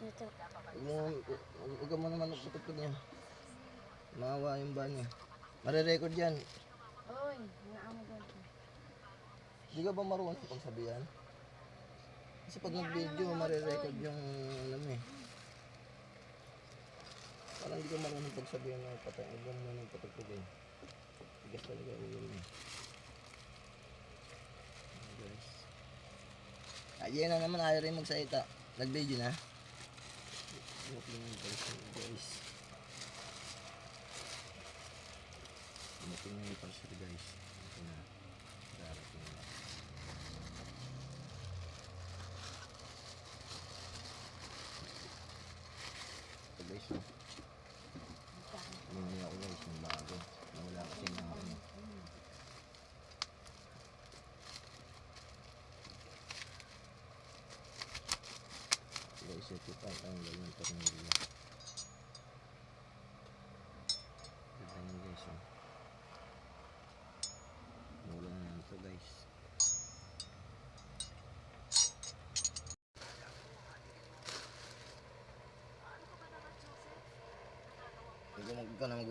Ito. Huwag ka mo naman magputugtog niya. Maawa yung ba niya. Marirecord yan. Oy, naamo ba ito? Hindi ka ba marunong pagsabihan? Kasi pag nag-video, marirecord yung alam eh. Parang hindi ka marunong pagsabihan na patay. Huwag mo nang patugtog eh. Tigas talaga yung ulo niya. Guys. Ayan na naman, ayaw rin magsalita. Nag-video na. Guys. Dumating na yung parcel guys. Ito na. Darating na. Ito guys. Bumili ako guys ng bago. Nawala kasi na ako. Guys, ito pa tayong ganyan tornilyo. Ito yun guys. Nawala na ito guys. Huwag ka na mag